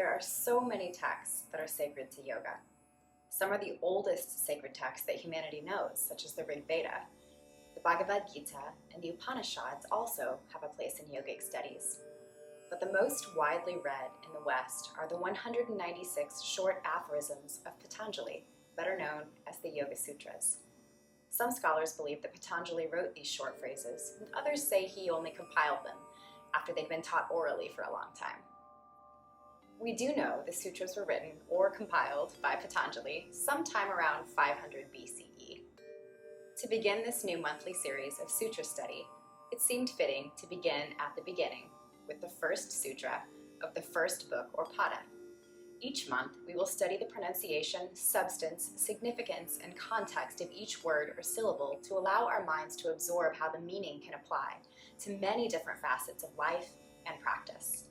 There are so many texts that are sacred to yoga. Some are the oldest sacred texts that humanity knows, such as the Rig Veda. The Bhagavad Gita and the Upanishads also have a place in yogic studies. But the most widely read in the West are the 196 short aphorisms of Patanjali, better known as the Yoga Sutras. Some scholars believe that Patanjali wrote these short phrases, and others say he only compiled them after they'd been taught orally for a long time. We do know the sutras were written or compiled by Patanjali sometime around 500 BCE. To begin this new monthly series of Sutra Study, it seemed fitting to begin at the beginning with the first sutra of the first book or pada. Each month, we will study the pronunciation, substance, significance, and context of each word or syllable to allow our minds to absorb how the meaning can apply to many different facets of life and practice.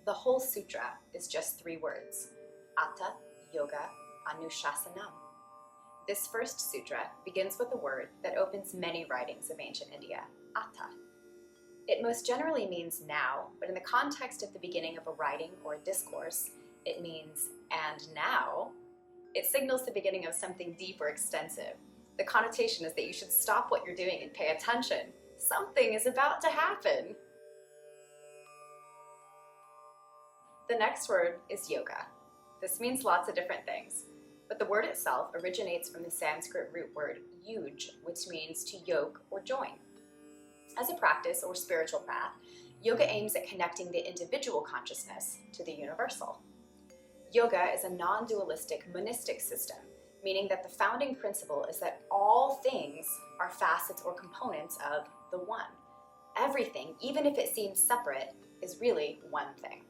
The whole sutra is just 3 words: Atta, Yoga, Anushasanam. This first sutra begins with a word that opens many writings of ancient India, Atta. It most generally means now, but in the context of the beginning of a writing or a discourse, it means and now. It signals the beginning of something deep or extensive. The connotation is that you should stop what you're doing and pay attention. Something is about to happen. The next word is yoga. This means lots of different things, but the word itself originates from the Sanskrit root word yuj, which means to yoke or join. As a practice or spiritual path, yoga aims at connecting the individual consciousness to the universal. Yoga is a non-dualistic monistic system, meaning that the founding principle is that all things are facets or components of the one. Everything, even if it seems separate, is really one thing.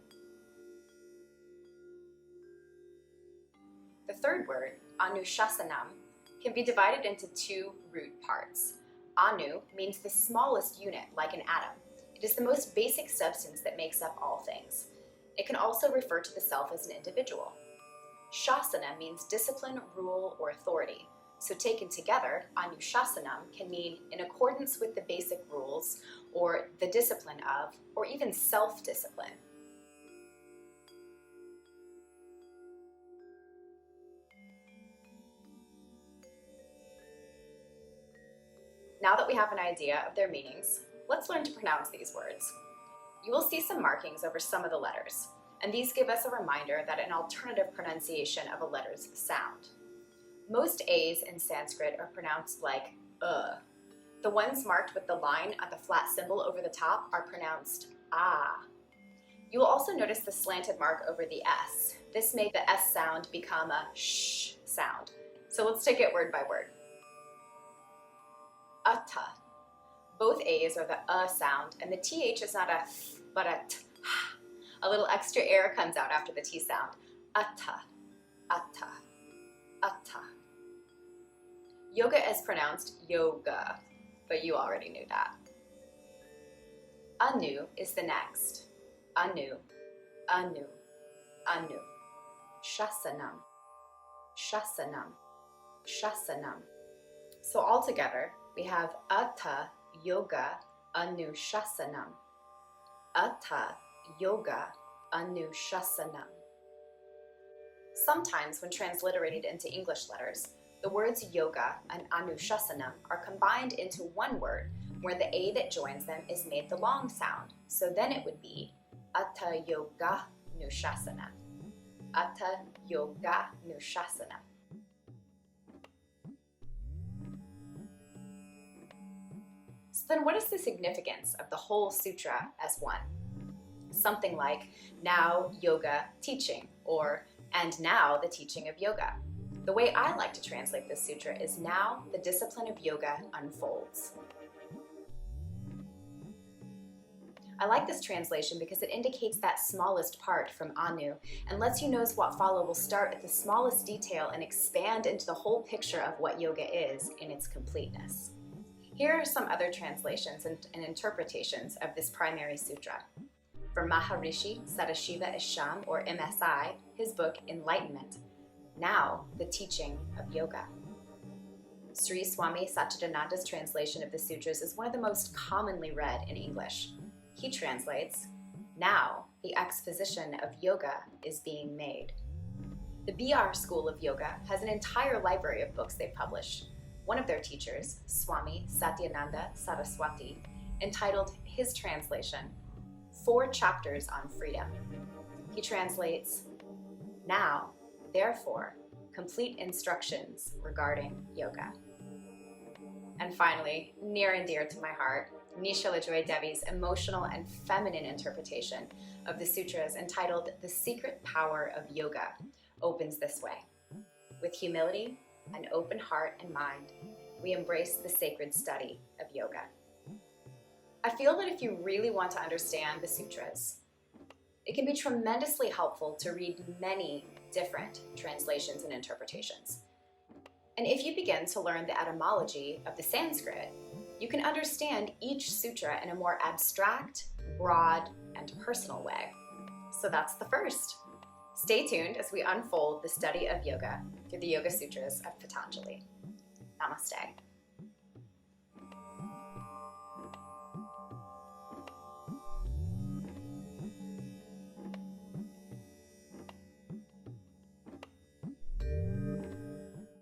The third word, Anushasanam, can be divided into 2 root parts. Anu means the smallest unit, like an atom. It is the most basic substance that makes up all things. It can also refer to the self as an individual. Shasana means discipline, rule, or authority. So taken together, Anushasanam can mean in accordance with the basic rules, or the discipline of, or even self-discipline. Now that we have an idea of their meanings, let's learn to pronounce these words. You will see some markings over some of the letters, and these give us a reminder that an alternative pronunciation of a letter's sound. Most A's in Sanskrit are pronounced like The ones marked with the line at the flat symbol over the top are pronounced ah. You will also notice the slanted mark over the S. This made the S sound become a sh sound. So let's take it word by word. Atta. Both A's are the sound, and the TH is not a th, but a t. A little extra air comes out after the T sound. Atta, atta, atta. Yoga is pronounced yoga, but you already knew that. Anu is the next. Anu, anu, anu. Shasanam, shasanam, shasanam. So altogether, we have Atta, Yoga, Anushasanam. Atta, Yoga, Anushasanam. Sometimes when transliterated into English letters, the words yoga and Anushasanam are combined into one word where the A that joins them is made the long sound. So then it would be Atta Yoga Nushasanam. Atta Yoga Nushasanam. So then what is the significance of the whole sutra as one? Something like, now yoga teaching, or and now the teaching of yoga. The way I like to translate this sutra is now the discipline of yoga unfolds. I like this translation because it indicates that smallest part from Anu and lets you know what follow will start at the smallest detail and expand into the whole picture of what yoga is in its completeness. Here are some other translations and interpretations of this primary sutra. For Maharishi Sadashiva Isham, or MSI, his book Enlightenment, now the teaching of yoga. Sri Swami Satchidananda's translation of the sutras is one of the most commonly read in English. He translates, now the exposition of yoga is being made. The BR School of Yoga has an entire library of books they've published. One of their teachers, Swami Satyananda Saraswati, entitled his translation, 4 Chapters on Freedom. He translates, "Now, therefore, complete instructions regarding yoga." And finally, near and dear to my heart, Nishala Joy Devi's emotional and feminine interpretation of the sutras entitled The Secret Power of Yoga opens this way. With humility, an open heart and mind, we embrace the sacred study of yoga. I feel that if you really want to understand the sutras, it can be tremendously helpful to read many different translations and interpretations. And if you begin to learn the etymology of the Sanskrit, you can understand each sutra in a more abstract, broad, and personal way. So that's the first. Stay tuned as we unfold the study of yoga through the Yoga Sutras of Patanjali. Namaste.